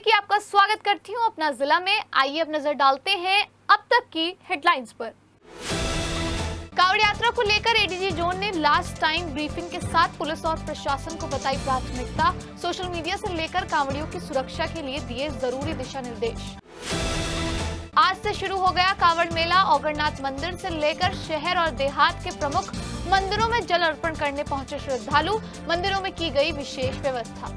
की आपका स्वागत करती हूं अपना जिला में। आइए अब नजर डालते हैं अब तक की हेडलाइंस पर। कांवड़ यात्रा को लेकर एडीजी जोन ने लास्ट टाइम ब्रीफिंग के साथ पुलिस और प्रशासन को बताई प्राथमिकता। सोशल मीडिया से लेकर कांवड़ियों की सुरक्षा के लिए दिए जरूरी दिशा निर्देश। आज से शुरू हो गया कांवड़ मेला। औगरनाथ मंदिर से लेकर शहर और देहात के प्रमुख मंदिरों में जल अर्पण करने पहुंचे श्रद्धालु। मंदिरों में की गई विशेष व्यवस्था।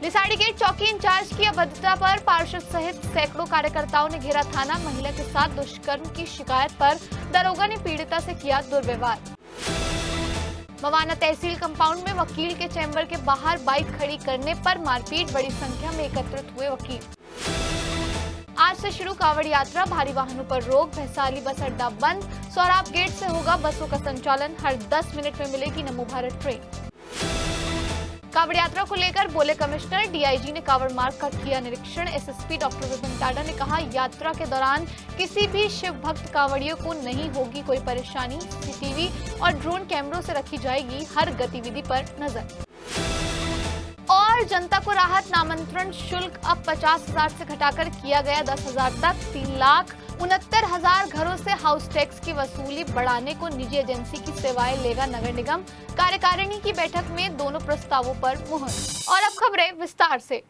लिसाड़ी गेट चौकी इंचार्ज की अभद्रता पर पार्षद सहित सैकड़ों कार्यकर्ताओं ने घेरा थाना। महिला के साथ दुष्कर्म की शिकायत पर दरोगा ने पीड़िता से किया दुर्व्यवहार। मवाना तहसील कंपाउंड में वकील के चैम्बर के बाहर बाइक खड़ी करने पर मारपीट। बड़ी संख्या में एकत्रित हुए वकील। आज से शुरू कांवड़ यात्रा। भारी वाहनों पर रोक। भैसाली बस अड्डा बंद। सौराब गेट से होगा बसों का संचालन। हर 10 मिनट में मिलेगी नमो भारत ट्रेन। कांवड़ यात्रा को लेकर बोले कमिश्नर। डीआईजी ने कांवड़ मार्ग का किया निरीक्षण। एसएसपी डॉक्टर विपिन टाडा ने कहा, यात्रा के दौरान किसी भी शिव भक्त कांवड़ियों को नहीं होगी कोई परेशानी। सीसीटीवी और ड्रोन कैमरों से रखी जाएगी हर गतिविधि पर नजर। और जनता को राहत। नामांतरण शुल्क अब 50,000 से घटाकर किया गया 10,000 तक। 3,69,000 घरों से हाउस टैक्स की वसूली बढ़ाने को निजी एजेंसी की सेवाएं लेगा नगर निगम। कार्यकारिणी की बैठक में दोनों प्रस्तावों पर मुहर। और अब खबरें विस्तार से।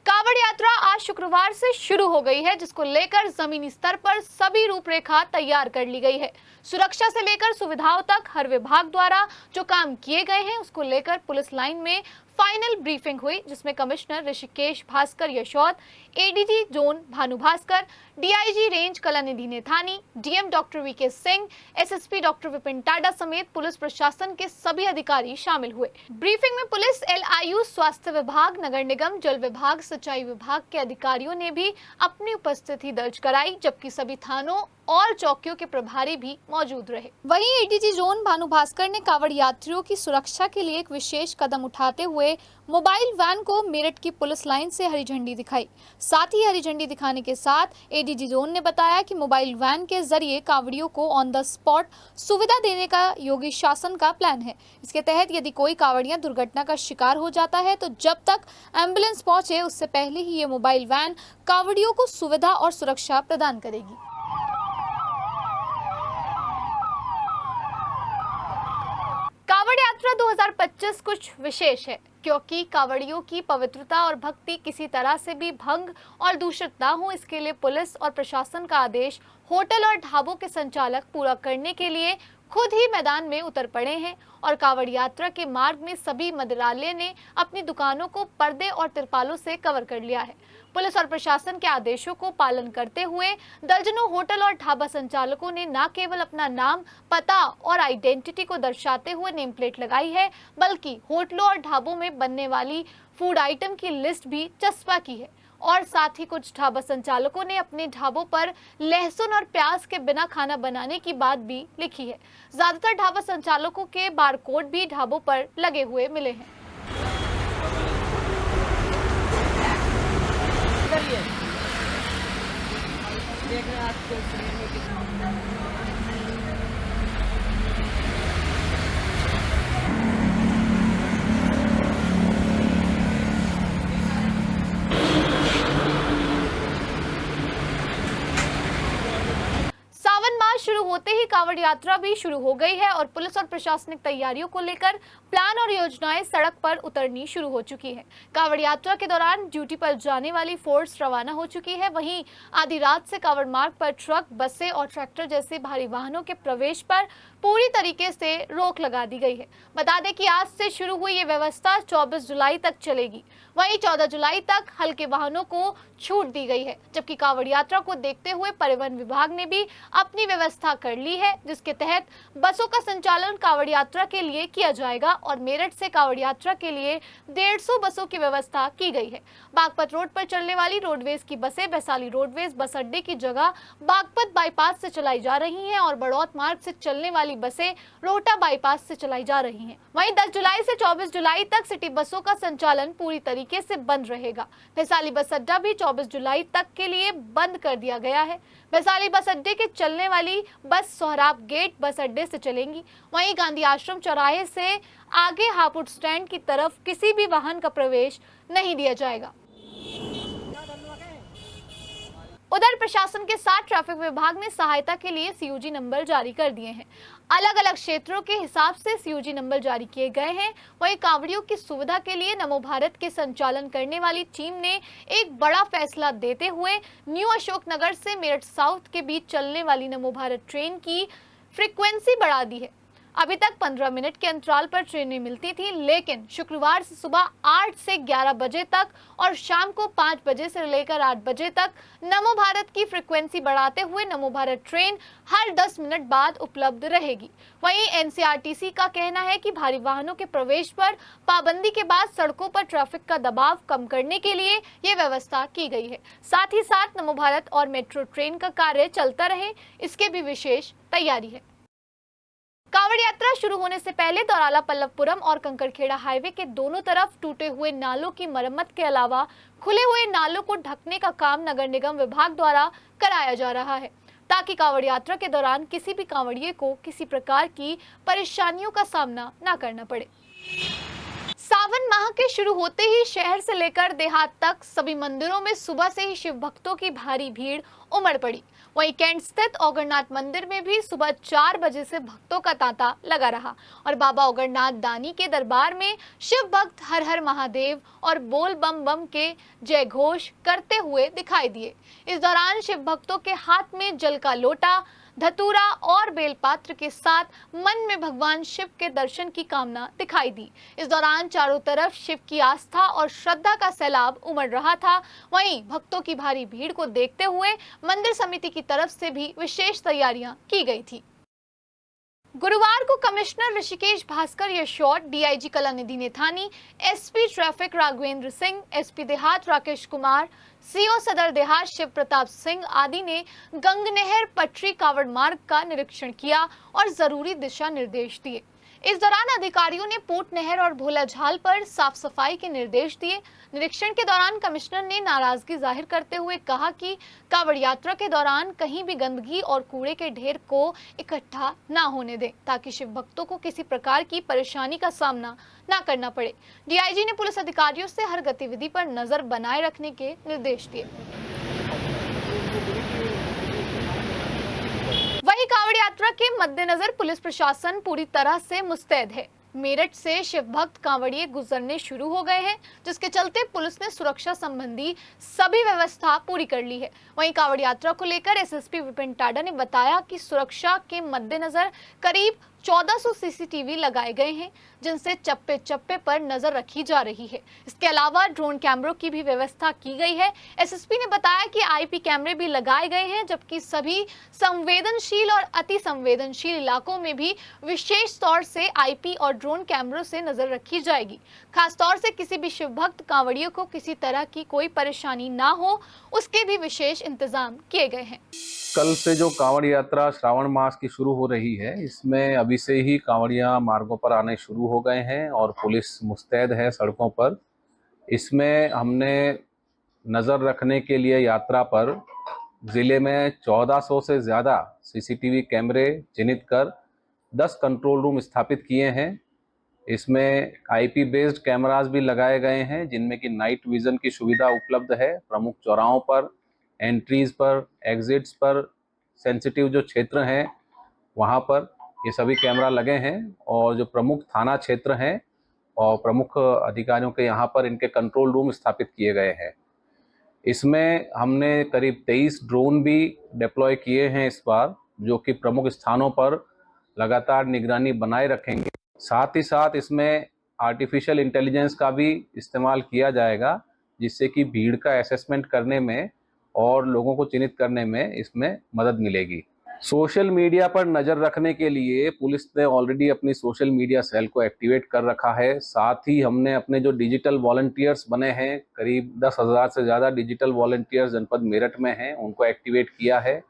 कांवड़ यात्रा आज शुक्रवार से शुरू हो गई है, जिसको लेकर जमीनी स्तर पर सभी रूपरेखा तैयार कर ली गई है। सुरक्षा से लेकर सुविधाओं तक हर विभाग द्वारा जो काम किए गए हैं उसको लेकर पुलिस लाइन में फाइनल ब्रीफिंग हुई, जिसमें commissioner Rishikesh Bhaskar Yashod, ADG zone Bhanu Bhaskar, DIG range Kalanidhi Naithani, DM doctor VK Singh, SSP doctor Vipin Tada समेत पुलिस प्रशासन के सभी अधिकारी शामिल हुए। ब्रीफिंग में पुलिस, एलआईयू, स्वास्थ्य विभाग, नगर निगम, जल विभाग, सिंचाई विभाग के अधिकारियों ने भी अपनी उपस्थिति दर्ज कराई, जबकि सभी थानों और चौकियों के प्रभारी भी मौजूद रहे। वहीं एडीजी जोन भानु भास्कर ने कांवड़ यात्रियों की सुरक्षा के लिए एक विशेष कदम उठाते हुए मोबाइल वैन को मेरठ की पुलिस लाइन से हरी झंडी दिखाई। साथ ही हरी झंडी दिखाने के साथ एडीजी जोन ने बताया कि मोबाइल वैन के जरिए कांवड़ियों को ऑन द स्पॉट सुविधा देने का योगी शासन का प्लान है। इसके तहत यदि कोई कांवड़िया दुर्घटना का शिकार हो जाता है तो जब तक एम्बुलेंस पहुंचे उससे पहले ही ये मोबाइल वैन कांवड़ियों को सुविधा और सुरक्षा प्रदान करेगी। कांवड़ यात्रा 2025 कुछ विशेष है, क्योंकि कांवड़ियों की पवित्रता और भक्ति किसी तरह से भी भंग और दूषित ना हो, इसके लिए पुलिस और प्रशासन का आदेश होटल और ढाबों के संचालक पूरा करने के लिए खुद ही मैदान में उतर पड़े हैं। और कांवड़ यात्रा के मार्ग में सभी मंदिरालय ने अपनी दुकानों को पर्दे और तिरपालों से कवर कर लिया है। पुलिस और प्रशासन के आदेशों को पालन करते हुए दर्जनों होटल और ढाबा संचालकों ने न केवल अपना नाम, पता और आइडेंटिटी को दर्शाते हुए नेम प्लेट लगाई है, बल्कि होटलों और ढाबों में बनने वाली फूड आइटम की लिस्ट भी चस्पा की है। और साथ ही कुछ ढाबा संचालकों ने अपने ढाबों पर लहसुन और प्याज के बिना खाना बनाने की बात भी लिखी है। ज्यादातर ढाबा संचालकों के बारकोड भी ढाबों पर लगे हुए मिले हैं। शुरू होते ही कांवड़ यात्रा भी शुरू हो गई है और पुलिस और प्रशासनिक तैयारियों को लेकर प्लान और योजनाएं सड़क पर उतरनी शुरू हो चुकी है। कांवड़ यात्रा के दौरान ड्यूटी पर जाने वाली फोर्स रवाना हो चुकी है। वहीं आधी रात से कांवड़ मार्ग पर ट्रक, बसें और ट्रैक्टर जैसे भारी वाहनों के प्रवेश पर पूरी तरीके से रोक लगा दी गई है। बता दें कि आज से शुरू हुई ये व्यवस्था 24 जुलाई तक चलेगी। वहीं 14 जुलाई तक हल्के वाहनों को छूट दी गई है, जबकि कांवड़ यात्रा को देखते हुए परिवहन विभाग ने भी अपनी व्यवस्था कर ली है, जिसके तहत बसों का संचालन कांवड़ यात्रा के लिए किया जाएगा और मेरठ से कांवड़ यात्रा के लिए 150 बसों की व्यवस्था की गई है। बागपत रोड पर चलने वाली रोडवेज की बसें वैशाली रोडवेज बस अड्डे की जगह बागपत बाईपास से चलाई जा रही हैं और बड़ौत मार्ग से चलने वाली बसें रोहटा बाईपास से चलाई जा रही हैं। वहीं 10 जुलाई से 24 जुलाई तक सिटी बसों का संचालन पूरी तरीके से बंद रहेगा। वैशाली बस अड्डा भी 24 जुलाई तक के लिए बंद कर दिया गया है। वैशाली बस अड्डे के चलने वाली बस सोहराब गेट बस अड्डे से चलेंगी। वहीं गांधी आश्रम चौराहे से आगे हापुड़ स्टैंड की तरफ किसी भी वाहन का प्रवेश नहीं दिया जाएगा। उधर प्रशासन के साथ ट्रैफिक विभाग ने सहायता के लिए सीयूजी नंबर जारी कर दिए हैं। अलग अलग क्षेत्रों के हिसाब से सीयूजी नंबर जारी किए गए हैं। वहीं कांवड़ियों की सुविधा के लिए नमो भारत के संचालन करने वाली टीम ने एक बड़ा फैसला देते हुए न्यू अशोकनगर से मेरठ साउथ के बीच चलने वाली नमो भारत ट्रेन की फ्रीक्वेंसी बढ़ा दी है। अभी तक 15 मिनट के अंतराल पर ट्रेनें मिलती थी, लेकिन शुक्रवार से सुबह 8 से 11 बजे तक और शाम को 5 बजे से लेकर 8 बजे तक नमो भारत की फ्रीक्वेंसी बढ़ाते हुए नमो भारत ट्रेन हर 10 मिनट बाद उपलब्ध रहेगी। वहीं एनसीआरटीसी का कहना है कि भारी वाहनों के प्रवेश पर पाबंदी के बाद सड़कों पर ट्रैफिक का दबाव कम करने के लिए ये व्यवस्था की गई है। साथ ही साथ नमो भारत और मेट्रो ट्रेन का कार्य चलता रहे, इसके भी विशेष तैयारी है। कांवड़ यात्रा शुरू होने से पहले दौराला पल्लवपुरम और कंकड़खेड़ा हाईवे के दोनों तरफ टूटे हुए नालों की मरम्मत के अलावा खुले हुए नालों को ढकने का काम नगर निगम विभाग द्वारा कराया जा रहा है, ताकि कांवड़ यात्रा के दौरान किसी भी कांवड़िए को किसी प्रकार की परेशानियों का सामना न करना पड़े। सावन माह के शुरू होते ही शहर से लेकर देहात तक सभी मंदिरों में सुबह से ही शिव भक्तों की भारी भीड़ उमड़ पड़ी। वहीं कैंट स्थित ओगरनाथ मंदिर में भी सुबह 4 बजे से भक्तों का तांता लगा रहा और बाबा ओगरनाथ दानी के दरबार में शिव भक्त हर हर महादेव और बोल बम बम के जय घोष करते हुए दिखाई दिए। इस दौरान शिव भक्तों के हाथ में जल का लोटा, धतूरा और बेलपात्र के साथ मन में भगवान शिव के दर्शन की कामना दिखाई दी। इस दौरान चारों तरफ शिव की आस्था और श्रद्धा का सैलाब उमड़ रहा था। वहीं भक्तों की भारी भीड़ को देखते हुए मंदिर समिति की तरफ से भी विशेष तैयारियां की गई थी। गुरुवार को commissioner Rishikesh Bhaskar Yashor, DIG Kalanidhi Naithani, SP traffic Raghvendra Singh, SP देहात राकेश कुमार, सीओ सदर देहात शिव प्रताप सिंह आदि ने गंगनहर पटरी कावड़ मार्ग का निरीक्षण किया और जरूरी दिशा निर्देश दिए। इस दौरान अधिकारियों ने पोट नहर और भोला झाल पर साफ सफाई के निर्देश दिए। निरीक्षण के दौरान कमिश्नर ने नाराजगी जाहिर करते हुए कहा कि कावड़ यात्रा के दौरान कहीं भी गंदगी और कूड़े के ढेर को इकट्ठा ना होने दें, ताकि शिव भक्तों को किसी प्रकार की परेशानी का सामना ना करना पड़े। डीआईजी ने पुलिस अधिकारियों से हर गतिविधि पर नजर बनाए रखने के निर्देश दिए। वहीं कांवड़ यात्रा के मद्देनजर पुलिस प्रशासन पूरी तरह से मुस्तैद है। मेरठ से शिव भक्त कांवड़िए गुजरने शुरू हो गए हैं, जिसके चलते पुलिस ने सुरक्षा संबंधी सभी व्यवस्था पूरी कर ली है। वहीं कांवड़ यात्रा को लेकर एसएसपी विपिन टाडा ने बताया कि सुरक्षा के मद्देनजर करीब 1400 सीसीटीवी लगाए गए हैं, जिनसे चप्पे चप्पे पर नजर रखी जा रही है। इसके अलावा ड्रोन कैमरों की भी व्यवस्था की गई है। एसएसपी ने बताया कि आईपी कैमरे भी लगाए गए हैं, जबकि सभी संवेदनशील और अति संवेदनशील इलाकों में भी विशेष तौर से आईपी और ड्रोन कैमरों से नजर रखी जाएगी। खासतौर से किसी भी शिव भक्त कांवड़ियों को किसी तरह की कोई परेशानी ना हो, उसके भी विशेष इंतजाम किए गए हैं। कल से जो कांवड़ यात्रा श्रावण मास की शुरू हो रही है, इसमें अभी से ही कांवड़ियां मार्गों पर आने शुरू हो गए हैं और पुलिस मुस्तैद है सड़कों पर। इसमें हमने नज़र रखने के लिए यात्रा पर ज़िले में 1400 से ज़्यादा सीसीटीवी कैमरे चिन्हित कर 10 कंट्रोल रूम स्थापित किए हैं। इसमें आईपी बेस्ड कैमरास भी लगाए गए हैं, जिनमें कि नाइट विज़न की सुविधा उपलब्ध है। प्रमुख चौराहों पर, एंट्रीज पर, एग्जिट्स पर, सेंसिटिव जो क्षेत्र हैं वहाँ पर ये सभी कैमरा लगे हैं और जो प्रमुख थाना क्षेत्र हैं और प्रमुख अधिकारियों के यहाँ पर इनके कंट्रोल रूम स्थापित किए गए हैं। इसमें हमने करीब 23 ड्रोन भी डिप्लॉय किए हैं इस बार, जो कि प्रमुख स्थानों पर लगातार निगरानी बनाए रखेंगे। साथ ही साथ इसमें आर्टिफिशियल इंटेलिजेंस का भी इस्तेमाल किया जाएगा, जिससे कि भीड़ का असेसमेंट करने में और लोगों को चिन्हित करने में इसमें मदद मिलेगी। सोशल मीडिया पर नज़र रखने के लिए पुलिस ने ऑलरेडी अपनी सोशल मीडिया सेल को एक्टिवेट कर रखा है। साथ ही हमने अपने जो डिजिटल वॉलंटियर्स बने हैं, करीब 10,000 से ज़्यादा डिजिटल वॉलंटियर्स जनपद मेरठ में हैं, उनको एक्टिवेट किया है।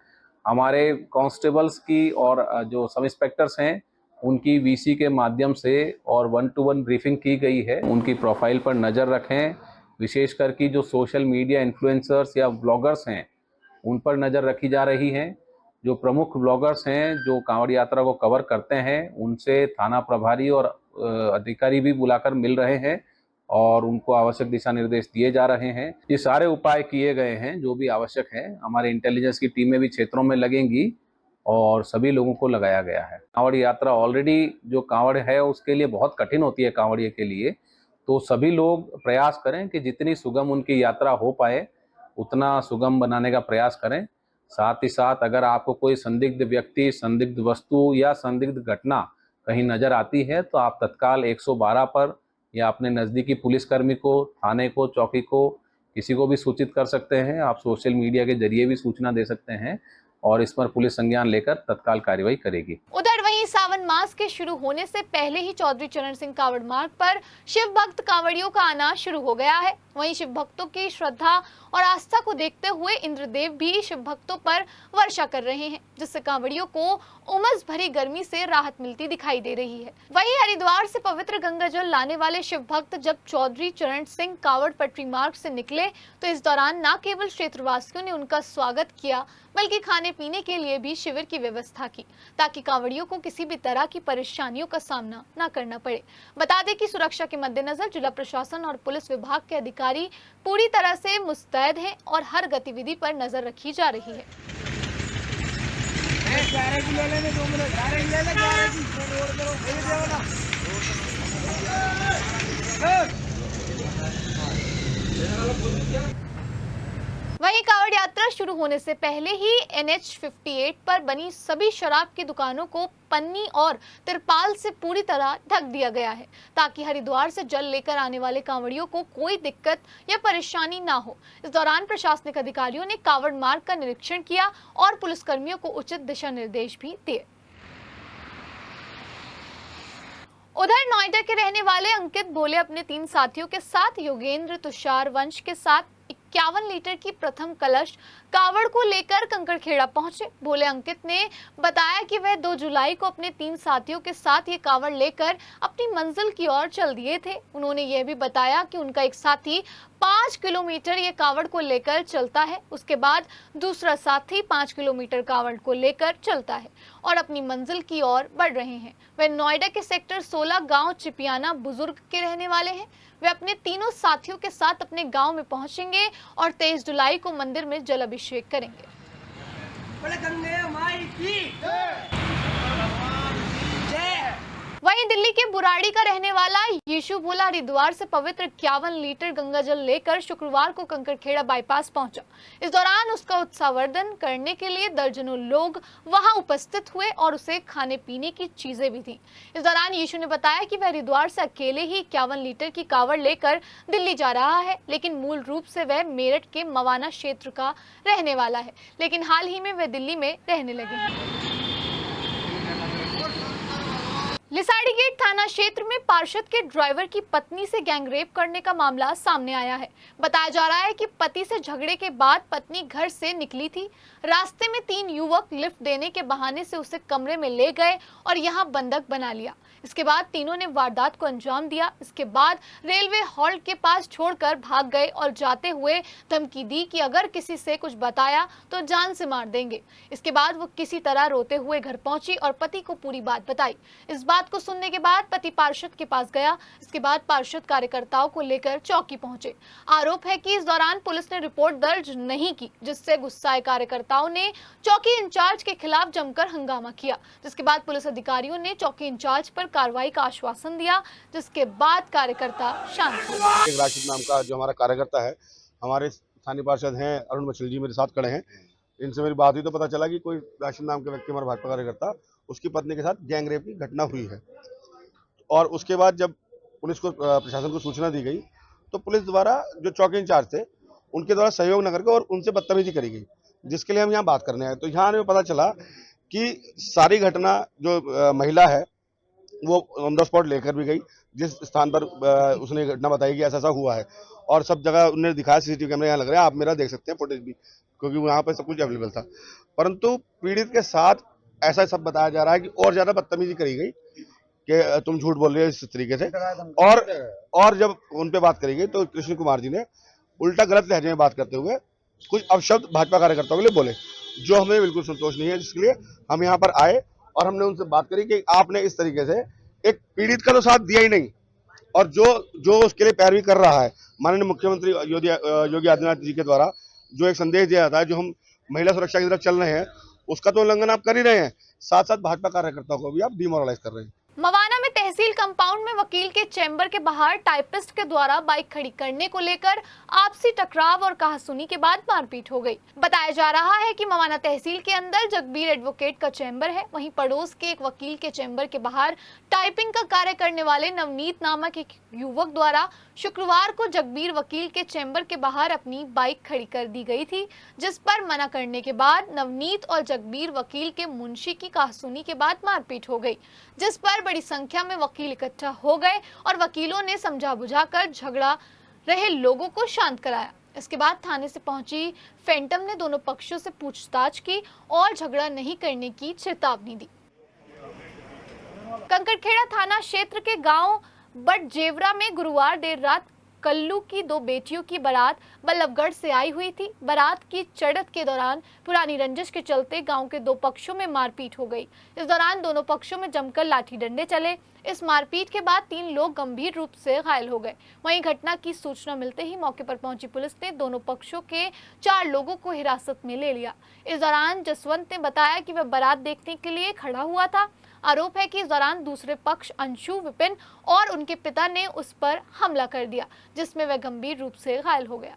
हमारे कांस्टेबल्स की और जो सब इंस्पेक्टर्स हैं उनकी वीसी के माध्यम से और 1-to-1 ब्रीफिंग की गई है। उनकी प्रोफाइल पर नज़र रखें, विशेषकर कि जो सोशल मीडिया इन्फ्लुएंसर्स या ब्लॉगर्स हैं उन पर नज़र रखी जा रही है। जो प्रमुख ब्लॉगर्स हैं जो कांवड़ यात्रा को कवर करते हैं, उनसे थाना प्रभारी और अधिकारी भी बुलाकर मिल रहे हैं और उनको आवश्यक दिशा निर्देश दिए जा रहे हैं। ये सारे उपाय किए गए हैं जो भी आवश्यक है। हमारे इंटेलिजेंस की टीमें भी क्षेत्रों में लगेंगी और सभी लोगों को लगाया गया है। कांवड़ यात्रा ऑलरेडी जो कांवड़ है उसके लिए बहुत कठिन होती है कांवड़िए के लिए, तो सभी लोग प्रयास करें कि जितनी सुगम उनकी यात्रा हो पाए उतना सुगम बनाने का प्रयास करें। साथ ही साथ अगर आपको कोई संदिग्ध व्यक्ति, संदिग्ध वस्तु या संदिग्ध घटना कहीं नज़र आती है तो आप तत्काल 112 पर या अपने नज़दीकी पुलिसकर्मी को, थाने को, चौकी को, किसी को भी सूचित कर सकते हैं। आप सोशल मीडिया के जरिए भी सूचना दे सकते हैं और इस पर पुलिस संज्ञान लेकर तत्काल कार्रवाई करेगी। उधर वहीं सावन मास के शुरू होने से पहले ही चौधरी चरण सिंह कांवड़ मार्ग पर शिव भक्त कांवड़ियों का आना शुरू हो गया है। वहीं शिव भक्तों की श्रद्धा और आस्था को देखते हुए इंद्रदेव भी शिव भक्तों पर वर्षा कर रहे हैं, जिससे कांवड़ियों को उमस भरी गर्मी से राहत मिलती दिखाई दे रही है। वहीं हरिद्वार से पवित्र गंगा जल लाने वाले शिव भक्त जब चौधरी चरण सिंह कांवड़ पटरी मार्ग से निकले तो इस दौरान न केवल क्षेत्रवासियों ने उनका स्वागत किया बल्कि खाने पीने के लिए भी शिविर की व्यवस्था की, ताकि कांवड़ियों को किसी भी तरह की परेशानियों का सामना न करना पड़े। बता दें कि सुरक्षा के मद्देनजर जिला प्रशासन और पुलिस विभाग के अधिकारी पूरी तरह से मुस्तैद हैं और हर गतिविधि पर नजर रखी जा रही है। वहीं कांवड़ यात्रा शुरू होने से पहले ही NH-58 पर बनी सभी शराब की दुकानों को पन्नी और तिरपाल से पूरी तरह ढक दिया गया है, ताकि हरिद्वार से जल लेकर आने वाले कांवड़ियों को कोई दिक्कत या परेशानी ना हो। इस दौरान प्रशासनिक अधिकारियों ने कांवड़ मार्ग का निरीक्षण किया और पुलिसकर्मियों को उचित दिशा निर्देश भी दिए। उधर नोएडा के रहने वाले अंकित बोले अपने 3 साथियों के साथ योगेंद्र तुषार वंश के साथ 51 लीटर की प्रथम कलश कावड़ को लेकर कंकड़खेड़ा पहुंचे। भोले अंकित ने बताया कि वह 2 जुलाई को अपने 3 साथियों के साथ ये कावड़ लेकर अपनी मंजिल की ओर चल दिए थे। उन्होंने यह भी बताया कि उनका एक साथी 5 किलोमीटर ये कावड़ को लेकर चलता है, उसके बाद दूसरा साथी 5 किलोमीटर कावड़ को लेकर चलता है और अपनी मंजिल की ओर बढ़ रहे हैं। वे नोएडा के सेक्टर 16 गांव चिपियाना बुजुर्ग के रहने वाले हैं। वे अपने तीनों साथियों के साथ अपने गांव में पहुंचेंगे और 23 जुलाई को मंदिर में जल अभिषेक करेंगे। वहीं दिल्ली के बुराड़ी का रहने वाला यीशु भोला हरिद्वार से पवित्र 51 लीटर गंगा जल लेकर शुक्रवार को कंकड़खेड़ा बाईपास पहुंचा। इस दौरान उसका उत्साहवर्धन करने के लिए दर्जनों लोग वहां उपस्थित हुए और उसे खाने पीने की चीजें भी थीं। इस दौरान यीशु ने बताया कि वह हरिद्वार से अकेले ही 51 लीटर की कावड़ लेकर दिल्ली जा रहा है, लेकिन मूल रूप से वह मेरठ के मवाना क्षेत्र का रहने वाला है, लेकिन हाल ही में वह दिल्ली में रहने लगे हैं। लिसाड़ी गेट थाना क्षेत्र में पार्षद के ड्राइवर की पत्नी से गैंगरेप करने का मामला सामने आया है। बताया जा रहा है कि पति से झगड़े के बाद पत्नी घर से निकली थी। रास्ते में 3 युवक लिफ्ट देने के बहाने से उसे कमरे में ले गए और यहां बंधक बना लिया। इसके बाद तीनों ने वारदात को अंजाम दिया। इसके बाद रेलवे हॉल्ट के पास छोड़कर भाग गए और जाते हुए धमकी दी कि अगर किसी से कुछ बताया तो जान से मार देंगे। इसके बाद वो किसी तरह रोते हुए घर पहुंची और पति को पूरी बात बताई। इस बात को सुनने के बाद पति पार्षद के पास गया। इसके बाद पार्षद कार्यकर्ताओं को लेकर चौकी पहुंचे। आरोप है कि इस दौरान पुलिस ने रिपोर्ट दर्ज नहीं की, जिससे गुस्साए कार्यकर्ताओं ने चौकी इंचार्ज के खिलाफ जमकर हंगामा किया, जिसके बाद पुलिस अधिकारियों ने चौकी इंचार्ज पर कार्रवाई का आश्वासन दिया, जिसके बाद कार्यकर्ता शांत हुए। एक राशिद नाम का जो हमारा कार्यकर्ता है, हमारे स्थानीय पार्षद हैं अरुण मछली जी मेरे साथ खड़े हैं। इनसे मेरी बात हुई तो पता चला कि कोई राशिद नाम के व्यक्ति, हमारा भाजपा कार्यकर्ता, उसकी पत्नी के साथ गैंग रेप की घटना हुई है। और उसके बाद जब पुलिस को, प्रशासन को सूचना दी गई तो पुलिस द्वारा जो चौकी इंचार्ज थे उनके द्वारा सहयोग न करके और उनसे बदतमीजी करी गई, जिसके लिए हम यहाँ बात करने आए। तो यहाँ हमें पता चला कि सारी घटना जो महिला है वो ऑन द स्पॉट लेकर भी गई, जिस स्थान पर उसने घटना बताई कि ऐसा हुआ है, और सब जगह उन्होंने दिखाया, सीसीटीवी कैमरे यहाँ लग रहे हैं, आप मेरा देख सकते हैं फुटेज भी, क्योंकि वहाँ पर सब कुछ अवेलेबल था। परंतु पीड़ित के साथ ऐसा सब बताया जा रहा है कि और ज़्यादा बदतमीजी करी गई कि तुम झूठ बोल रहे हो इस तरीके से। और जब उन पर बात करी गई तो कृष्ण कुमार जी ने उल्टा गलत लहजे में बात करते हुए कुछ अपशब्द भाजपा कार्यकर्ताओं के लिए बोले, जो हमें बिल्कुल संतोष नहीं है, जिसके लिए हम यहाँ पर आए और हमने उनसे बात करी कि आपने इस तरीके से एक पीड़ित का तो साथ दिया ही नहीं, और जो उसके लिए पैरवी कर रहा है, माननीय मुख्यमंत्री योगी आदित्यनाथ जी के द्वारा जो एक संदेश दिया जाता है, जो हम महिला सुरक्षा की तरफ चल रहे हैं, उसका तो उल्लंघन आप कर ही रहे हैं, साथ साथ भाजपा कार्यकर्ताओं को भी आप डिमोरलाइज कर रहे हैं। मवाना में तहसील कंपाउंड में वकील के चैम्बर के बाहर टाइपिस्ट के द्वारा बाइक खड़ी करने को लेकर आपसी टकराव और कहासुनी के बाद मारपीट हो गई। बताया जा रहा है कि मवाना तहसील के अंदर जगबीर एडवोकेट का चैम्बर है, वहीं पड़ोस के एक वकील के चैम्बर के बाहर टाइपिंग का कार्य करने वाले नवनीत नामक एक युवक द्वारा शुक्रवार को जगबीर वकील के चैम्बर के बाहर अपनी बाइक खड़ी कर दी गई थी, जिस पर मना करने के बाद नवनीत और जगबीर वकील के मुंशी की कहासुनी के बाद मारपीट हो गई, जिस पर बड़ी संख्या में वकील इकट्ठा हो गए और वकीलों ने समझा बुझाकर झगड़ा रहे लोगों को शांत कराया। इसके बाद थाने से पहुंची फैंटम ने दोनों पक्षों से पूछताछ की और झगड़ा नहीं करने की चेतावनी दी। कंकड़खेड़ा थाना क्षेत्र के गांव बटजेवरा में गुरुवार देर रात कल्लू की दो बेटियों की बारात बल्लभगढ़ से आई हुई थी। बारात की चढ़त के दौरान पुरानी रंजिश के चलते गांव के दो पक्षों में मारपीट हो गई। इस दौरान दोनों पक्षों में जमकर लाठी डंडे चले। इस मारपीट के बाद 3 लोग गंभीर रूप से घायल हो गए। वहीं घटना की सूचना मिलते ही मौके पर पहुंची पुलिस ने दोनों पक्षों के 4 लोगों को हिरासत में ले लिया। इस दौरान जसवंत ने बताया कि वह बारात देखने के लिए खड़ा हुआ था। आरोप है कि इस दौरान दूसरे पक्ष अंशु, विपिन और उनके पिता ने उस पर हमला कर दिया, जिसमें वह गंभीर रूप से घायल हो गया।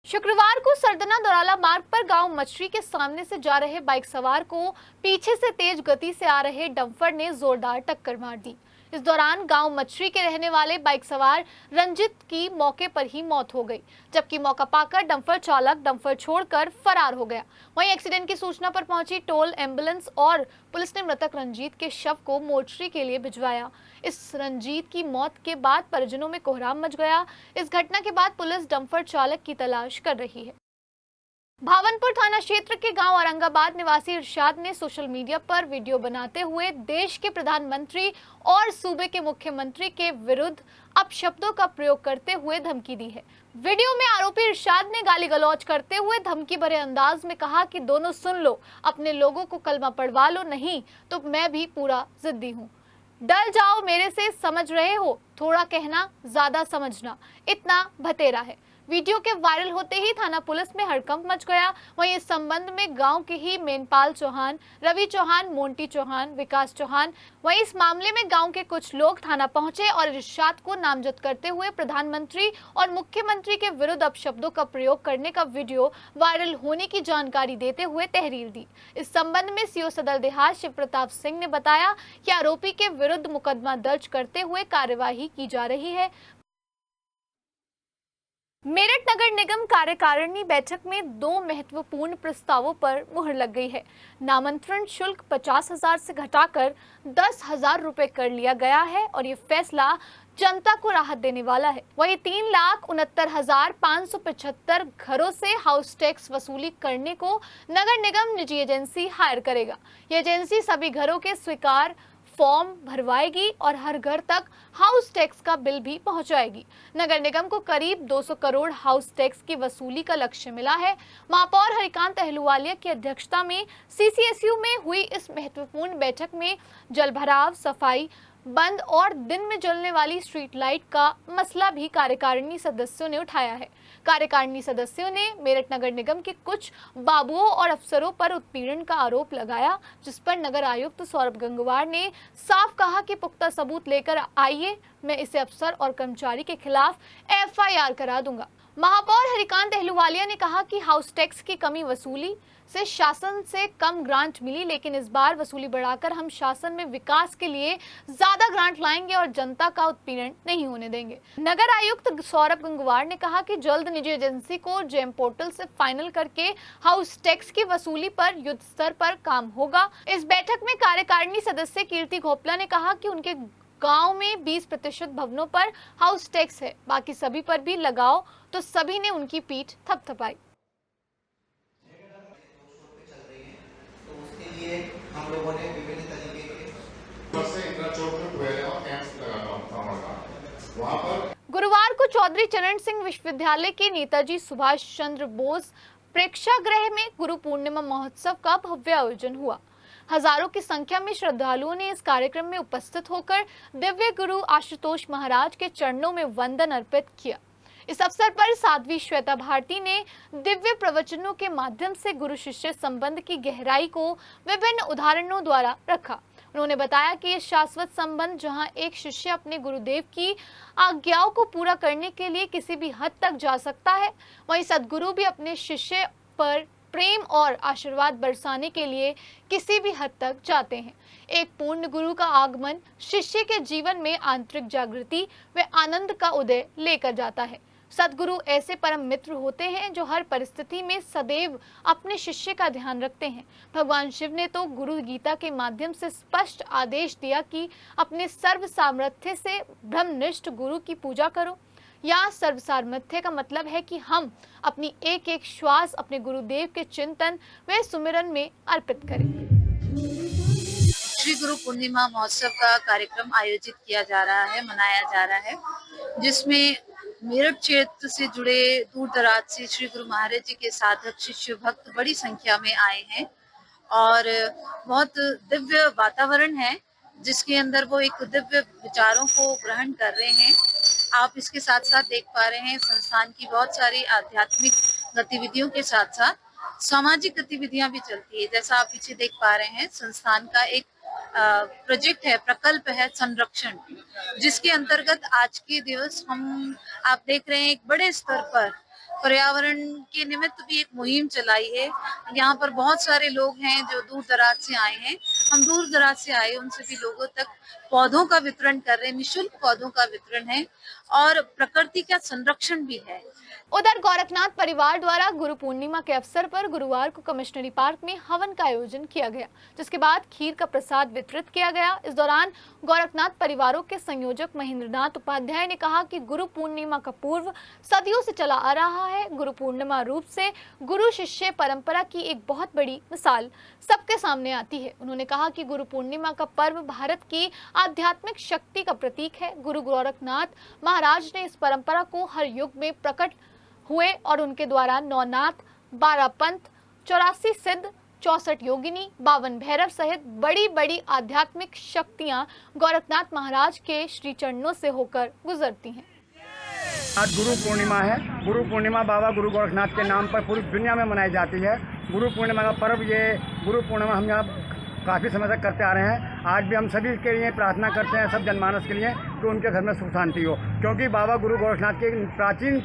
शुक्रवार को सरदना दौराला मार्ग पर गांव मछरी के सामने से जा रहे बाइक सवार को पीछे से तेज गति से आ रहे डंपर ने जोरदार टक्कर मार दी। इस दौरान गांव मछरी के रहने वाले बाइक सवार रंजित की मौके पर ही मौत हो गई, जबकि मौका पाकर डंपर चालक डंपर छोड़कर फरार हो गया। वहीं एक्सीडेंट की सूचना पर पहुंची टोल एम्बुलेंस और पुलिस ने मृतक रंजीत के शव को मोर्चरी के लिए भिजवाया। इस रंजीत की मौत के बाद परिजनों में कोहराम मच गया। इस घटना के बाद पुलिस डंपर चालक की तलाश कर रही है। भावनपुर थाना क्षेत्र के गांव औरंगाबाद निवासी इरशाद ने सोशल मीडिया पर वीडियो बनाते हुए देश के प्रधानमंत्री और सूबे के मुख्यमंत्री के विरुद्ध अपशब्दों का प्रयोग करते हुए धमकी दी है। वीडियो में आरोपी इरशाद ने गाली गलौज करते हुए धमकी भरे अंदाज में कहा कि दोनों सुन लो, अपने लोगों को कलमा पढ़वा लो, नहीं तो मैं भी पूरा जिद्दी हूँ। डर जाओ मेरे से, समझ रहे हो, थोड़ा कहना ज्यादा समझना, इतना भतेरा है। वीडियो के वायरल होते ही थाना पुलिस में हड़कंप मच गया। वहीं इस संबंध में गांव के ही मेनपाल चौहान, रवि चौहान, मोंटी चौहान, विकास चौहान, वहीं इस मामले में गांव के कुछ लोग थाना पहुंचे और इरशाद को नामजद करते हुए प्रधानमंत्री और मुख्यमंत्री के विरुद्ध अपशब्दों का प्रयोग करने का वीडियो वायरल होने की जानकारी देते हुए तहरीर दी। इस संबंध में सीओ सदर देहात शिव प्रताप सिंह ने बताया कि आरोपी के विरुद्ध मुकदमा दर्ज करते हुए कार्यवाही की जा रही है। मेरठ नगर निगम कार्यकारिणी बैठक में 2 महत्वपूर्ण प्रस्तावों पर मुहर लग गई है। नामांतरण शुल्क 50,000 से घटाकर 10,000 रुपए कर लिया गया है और ये फैसला जनता को राहत देने वाला है। वहीं 3,69,575 घरों से हाउस टैक्स वसूली करने को नगर निगम निजी एजेंसी हायर करेगा। ये एजेंसी सभी घरों के स्वीकार फॉर्म भरवाएगी और हर घर तक हाउस टैक्स का बिल भी पहुंचाएगी। नगर निगम को करीब 200 करोड़ हाउस टैक्स की वसूली का लक्ष्य मिला है। महापौर हरिकांत अहलूवालिया की अध्यक्षता में सीसीएसयू में हुई इस महत्वपूर्ण बैठक में जलभराव, सफाई, बंद और दिन में जलने वाली स्ट्रीट लाइट का मसला भी कार्यकारिणी सदस्यों ने उठाया है। कार्यकारिणी सदस्यों ने मेरठ नगर निगम के कुछ बाबुओं और अफसरों पर उत्पीड़न का आरोप लगाया, जिस पर नगर आयुक्त सौरभ गंगवार ने साफ कहा कि पुख्ता सबूत लेकर आइए, मैं इसे अफसर और कर्मचारी के खिलाफ FIR करा दूंगा। महापौर हरिकांत अहलूवालिया ने कहा कि हाउस टैक्स की कमी वसूली से शासन से कम ग्रांट मिली, लेकिन इस बार वसूली बढ़ाकर हम शासन में विकास के लिए ज्यादा ग्रांट लाएंगे और जनता का उत्पीड़न नहीं होने देंगे। नगर आयुक्त सौरभ गंगवार ने कहा कि जल्द निजी एजेंसी को जेम पोर्टल से फाइनल करके हाउस टैक्स की वसूली पर युद्ध स्तर पर काम होगा। इस बैठक में कार्यकारिणी सदस्य कीर्ति घोपला ने कहा कि उनके गांव में 20% भवनों पर हाउस टैक्स है, बाकी सभी पर भी लगाओ, तो सभी ने उनकी पीठ थपथपाई। हम लोगों ने विभिन्न तरीके के वहाँ पर गुरुवार को चौधरी चरण सिंह विश्वविद्यालय के नेताजी सुभाष चंद्र बोस प्रेक्षागृह में गुरु पूर्णिमा महोत्सव का भव्य आयोजन हुआ। हजारों की संख्या में श्रद्धालुओं ने इस कार्यक्रम में उपस्थित होकर दिव्य गुरु आशुतोष महाराज के चरणों में वंदन अर्पित किया। इस अवसर पर साध्वी श्वेता भारती ने दिव्य प्रवचनों के माध्यम से गुरु शिष्य संबंध की गहराई को विभिन्न उदाहरणों द्वारा रखा। उन्होंने बताया कि ये शाश्वत संबंध जहां एक शिष्य अपने गुरुदेव की आज्ञाओं को पूरा करने के लिए किसी भी हद तक जा सकता है, वहीं सद्गुरु भी अपने शिष्य पर प्रेम और आशीर्वाद बरसाने के लिए किसी भी हद तक जाते हैं। एक पूर्ण गुरु का आगमन शिष्य के जीवन में आंतरिक जागृति व आनंद का उदय लेकर जाता है। सद्गुरु ऐसे परम मित्र होते हैं जो हर परिस्थिति में सदैव अपने शिष्य का ध्यान रखते हैं। भगवान शिव ने तो गुरु गीता के माध्यम से स्पष्ट आदेश दिया कि अपने सर्व सामर्थ्य से ब्रह्मनिष्ठ गुरु की पूजा करो। यहाँ सर्व सामर्थ्य का मतलब है कि हम अपनी एक एक श्वास अपने गुरुदेव के चिंतन व सुमिरन में अर्पित करें। श्री गुरु पूर्णिमा महोत्सव का कार्यक्रम आयोजित किया जा रहा है, मनाया जा रहा है, जिसमें मेरठ क्षेत्र से जुड़े दूर दराज से श्री गुरु महाराज जी के साधक शिष्य भक्त बड़ी संख्या में आए हैं और बहुत दिव्य वातावरण है जिसके अंदर वो एक दिव्य विचारों को ग्रहण कर रहे हैं। आप इसके साथ साथ देख पा रहे हैं संस्थान की बहुत सारी आध्यात्मिक गतिविधियों के साथ साथ सामाजिक गतिविधियां भी चलती है। जैसा आप पीछे देख पा रहे हैं, संस्थान का एक प्रोजेक्ट है, प्रकल्प है संरक्षण, जिसके अंतर्गत आज के दिवस हम आप देख रहे हैं एक बड़े स्तर पर पर्यावरण के निमित्त भी एक मुहिम चलाई है। यहाँ पर बहुत सारे लोग हैं जो दूर दराज से आए हैं। हम दूर दराज से आए उन सभी लोगों तक पौधों का वितरण कर रहे हैं, निःशुल्क पौधों का वितरण है और प्रकृति का संरक्षण भी है। उधर गोरखनाथ परिवार द्वारा गुरु पूर्णिमा के अवसर पर गुरुवार को कमिश्नरी पार्क में हवन का आयोजन किया गया, जिसके बाद खीर का प्रसाद वितरित किया गया। इस दौरान गोरखनाथ परिवारों के संयोजक महेंद्रनाथ उपाध्याय ने कहा कि गुरु पूर्णिमा का पूर्व सदियों से चला आ रहा है। गुरु पूर्णिमा रूप से गुरु शिष्य परंपरा की एक बहुत बड़ी मिसाल सबके सामने आती है। उन्होंने कहा कि गुरु पूर्णिमा का पर्व भारत की आध्यात्मिक शक्ति का प्रतीक है। गुरु गोरखनाथ महाराज ने इस परंपरा को हर युग में प्रकट हुए और उनके द्वारा 9 नाथ, 12 पंथ, 84 सिद्ध, 64 योगिनी, 52 भैरव सहित बड़ी बड़ी आध्यात्मिक शक्तियां गोरखनाथ महाराज के श्री चरणों से होकर गुजरती हैं। आज गुरु पूर्णिमा है। गुरु पूर्णिमा बाबा गुरु गोरखनाथ के नाम पर पूरी दुनिया में मनाई जाती है। गुरु पूर्णिमा का पर्व, ये गुरु पूर्णिमा हम यहाँ काफ़ी समय तक करते आ रहे हैं। आज भी हम सभी के लिए प्रार्थना करते हैं, सब जनमानस के लिए, कि उनके घर में सुख शांति हो, क्योंकि बाबा गुरु गोरखनाथ की प्राचीन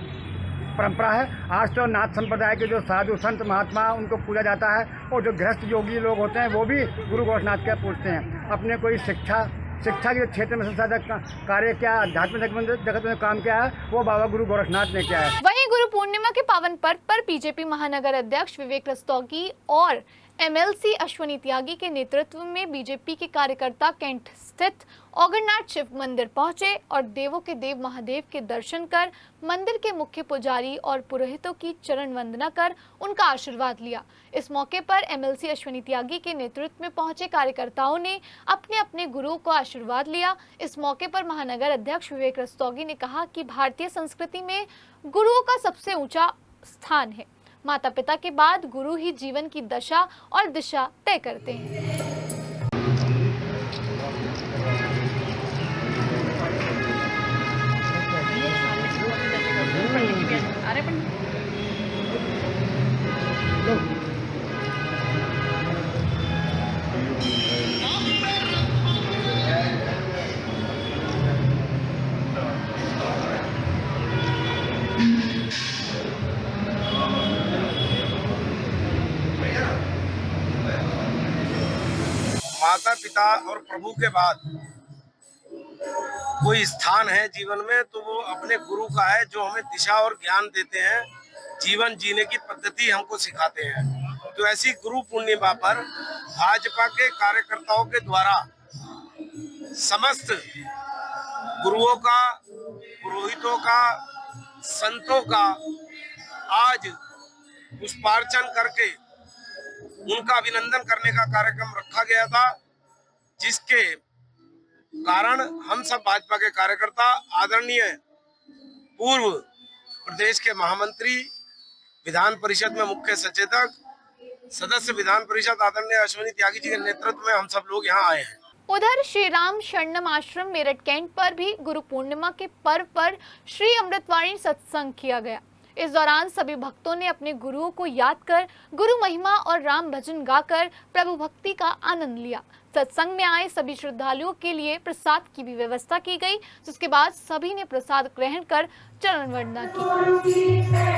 परंपरा है। आज तो नाथ संप्रदाय के जो साधु संत महात्मा उनको पूजा जाता है और जो गृहस्थ योगी लोग होते हैं वो भी गुरु गोरखनाथ का पूजते हैं। अपने कोई शिक्षा के क्षेत्र में सबसे ज़्यादा कार्य क्या, आध्यात्मिक जगत में काम किया है, वो बाबा गुरु गोरखनाथ ने किया है। वहीं गुरु पूर्णिमा के पावन पर्व पर बीजेपी महानगर अध्यक्ष विवेक रस्तोगी और एमएलसी अश्वनी त्यागी के नेतृत्व में बीजेपी के कार्यकर्ता कैंट स्थित ओगरनाथ शिव मंदिर पहुंचे और देवों के देव महादेव के दर्शन कर मंदिर के मुख्य पुजारी और पुरोहितों की चरण वंदना कर उनका आशीर्वाद लिया। इस मौके पर एमएलसी अश्वनी त्यागी के नेतृत्व में पहुंचे कार्यकर्ताओं ने अपने अपने गुरुओं को आशीर्वाद लिया। इस मौके पर महानगर अध्यक्ष विवेक रस्तोगी ने कहा कि भारतीय संस्कृति में गुरुओं का सबसे ऊंचा स्थान है। माता पिता के बाद गुरु ही जीवन की दशा और दिशा तय करते हैं। माता पिता और प्रभु के बाद कोई स्थान है जीवन में तो वो अपने गुरु का है, जो हमें दिशा और ज्ञान देते हैं, जीवन जीने की पद्धति हमको सिखाते हैं। तो ऐसी गुरु पूर्णिमा पर भाजपा के कार्यकर्ताओं के द्वारा समस्त गुरुओं का, पुरोहितों का, संतों का आज पुष्पार्चन करके उनका अभिनंदन करने का कार्यक्रम रखा गया था, जिसके कारण हम सब भाजपा के कार्यकर्ता आदरणीय पूर्व प्रदेश के महामंत्री, विधान परिषद में मुख्य सचेतक सदस्य विधान परिषद आदरणीय अश्विनी त्यागी जी के नेतृत्व में हम सब लोग यहाँ आए हैं। उधर श्री राम शरणम आश्रम मेरठ कैंट पर भी गुरु पूर्णिमा के पर्व पर श्री अमृतवाणी सत्संग किया गया। इस दौरान सभी भक्तों ने अपने गुरुओं को याद कर गुरु महिमा और राम भजन गाकर प्रभु भक्ति का आनंद लिया। सत्संग में आए सभी श्रद्धालुओं के लिए प्रसाद की भी व्यवस्था की गई, जिसके बाद सभी ने प्रसाद ग्रहण कर चरण वंदना की।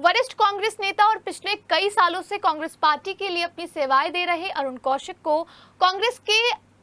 वरिष्ठ कांग्रेस नेता और पिछले कई सालों से कांग्रेस पार्टी के लिए अपनी सेवाएं दे रहे अरुण कौशिक को कांग्रेस के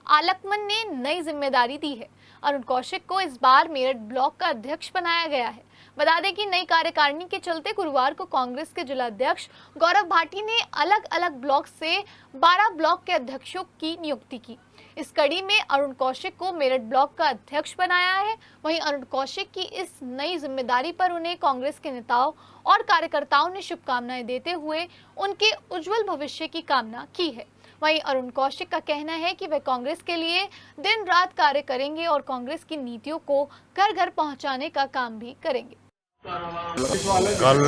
आलकमन ने नई जिम्मेदारी दी है। अरुण कौशिक को इस बार मेरठ ब्लॉक का अध्यक्ष बनाया गया है। बता दें कि नई कार्यकारिणी के चलते गुरुवार को कांग्रेस के जिला अध्यक्ष गौरव भाटी ने अलग अलग ब्लॉक से 12 ब्लॉक के अध्यक्षों की नियुक्ति की। इस कड़ी में अरुण कौशिक को मेरठ ब्लॉक का अध्यक्ष बनाया है। वहीं अरुण कौशिक की इस नई जिम्मेदारी पर उन्हें कांग्रेस के नेताओं और कार्यकर्ताओं ने शुभकामनाएं देते हुए उनके उज्जवल भविष्य की कामना की है। वहीं अरुण कौशिक का कहना है कि वे कांग्रेस के लिए दिन रात कार्य करेंगे और कांग्रेस की नीतियों को घर घर पहुंचाने का काम भी करेंगे। कल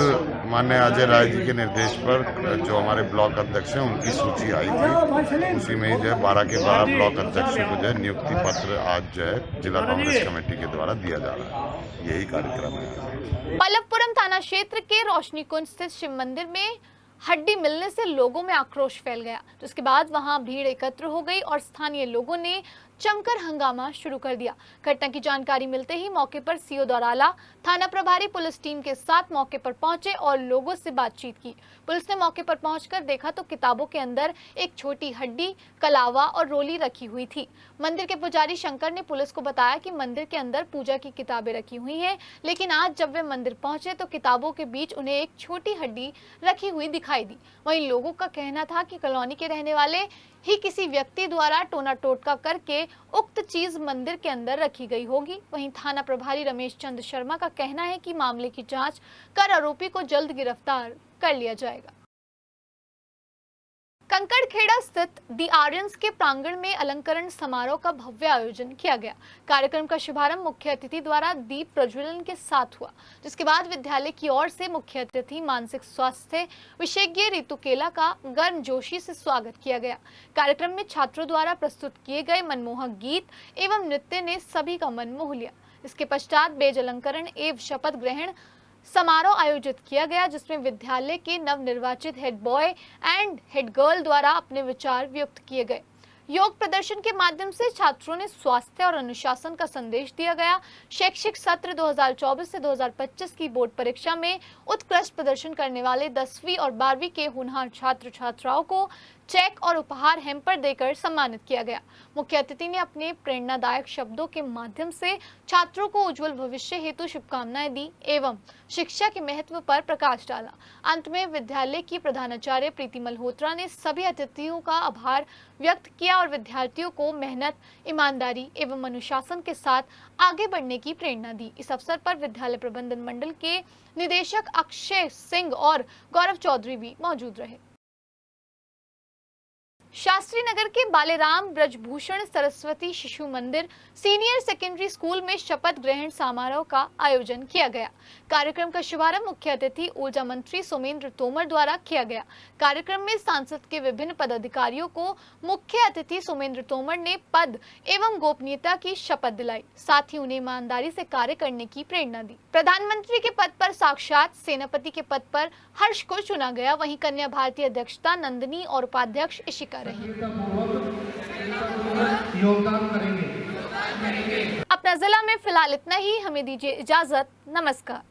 माननीय अजय राय जी के निर्देश पर जो हमारे ब्लॉक अध्यक्ष हैं उनकी सूची आई थी, उसी में जो है 12 के 12 ब्लॉक अध्यक्षों को जो है नियुक्ति पत्र आज जो है जिला कांग्रेस कमेटी के द्वारा दिया जा रहा है। यही कार्यक्रम है। पल्लवपुरम थाना क्षेत्र के रोशनी कुंज स्थित शिव मंदिर में हड्डी मिलने से लोगों में आक्रोश फैल गया, जिसके बाद वहां भीड़ एकत्र हो गई और स्थानीय लोगों ने जमकर हंगामा शुरू कर दिया। घटना की जानकारी मिलते ही मौके पर सीओ दौराला थाना प्रभारी पुलिस टीम के साथ मौके पर पहुंचे और लोगों से बातचीत की। पुलिस ने मौके पर पहुंचकर देखा तो किताबों के अंदर एक छोटी हड्डी, कलावा और रोली रखी हुई थी। मंदिर के पुजारी शंकर ने पुलिस को बताया कि मंदिर के अंदर पूजा की किताबें रखी हुई हैं, लेकिन आज जब वे मंदिर पहुंचे तो किताबों के बीच उन्हें एक छोटी हड्डी रखी हुई दिखाई दी। वहीं लोगों का कहना था कि कॉलोनी के रहने वाले ही किसी व्यक्ति द्वारा टोना टोटका करके उक्त चीज मंदिर के अंदर रखी गई होगी। वहीं थाना प्रभारी रमेश चंद्र शर्मा का कहना है कि मामले की जांच कर आरोपी को जल्द गिरफ्तार कर लिया जाएगा। कंकड़खेड़ा स्थित दी आर्यंस के प्रांगण में अलंकरण समारोह का भव्य आयोजन किया गया। कार्यक्रम का शुभारंभ मुख्य अतिथि द्वारा दीप प्रज्वलन के साथ हुआ, जिसके बाद विद्यालय की ओर से मुख्य अतिथि मानसिक स्वास्थ्य विशेषज्ञ रितु केला का गर्मजोशी से स्वागत किया गया। कार्यक्रम में छात्रों द्वारा प्रस्तुत किए गए मनमोहक गीत एवं नृत्य ने सभी का मन मोह लिया। इसके पश्चात बेज अलंकरण एवं शपथ ग्रहण समारोह आयोजित किया गया, जिसमें विद्यालय के नवनिर्वाचित head boy and head girl द्वारा अपने विचार व्यक्त किए गए। योग प्रदर्शन के माध्यम से छात्रों ने स्वास्थ्य और अनुशासन का संदेश दिया गया। शैक्षिक सत्र 2024 से 2025 की बोर्ड परीक्षा में उत्कृष्ट प्रदर्शन करने वाले 10वीं और 12वीं के होनहार छात्र छात्राओं को चेक और उपहार हैम्पर देकर सम्मानित किया गया। मुख्य अतिथि ने अपने प्रेरणादायक शब्दों के माध्यम से छात्रों को उज्जवल भविष्य हेतु शुभकामनाएं दी एवं शिक्षा के महत्व पर प्रकाश डाला। अंत में विद्यालय की प्रधानाचार्य प्रीति मल्होत्रा ने सभी अतिथियों का आभार व्यक्त किया और विद्यार्थियों को मेहनत, ईमानदारी एवं अनुशासन के साथ आगे बढ़ने की प्रेरणा दी। इस अवसर पर विद्यालय प्रबंधन मंडल के निदेशक अक्षय सिंह और गौरव चौधरी भी मौजूद रहे। शास्त्री नगर के बालेराम ब्रजभूषण सरस्वती शिशु मंदिर सीनियर सेकेंडरी स्कूल में शपथ ग्रहण समारोह का आयोजन किया गया। कार्यक्रम का शुभारंभ मुख्य अतिथि ऊर्जा मंत्री सोमेंद्र तोमर द्वारा किया गया। कार्यक्रम में सांसद के विभिन्न पदाधिकारियों को मुख्य अतिथि सोमेंद्र तोमर ने पद एवं गोपनीयता की शपथ दिलाई, साथ ही उन्हें ईमानदारी से कार्य करने की प्रेरणा दी। प्रधानमंत्री के पद पर साक्षात, सेनापति के पद पर हर्ष को चुना गया। वहीं कन्या भारतीय अध्यक्षता नंदिनी और उपाध्यक्ष इशिका रही। अपना जिला में फिलहाल इतना ही। हमें दीजिए इजाजत। नमस्कार।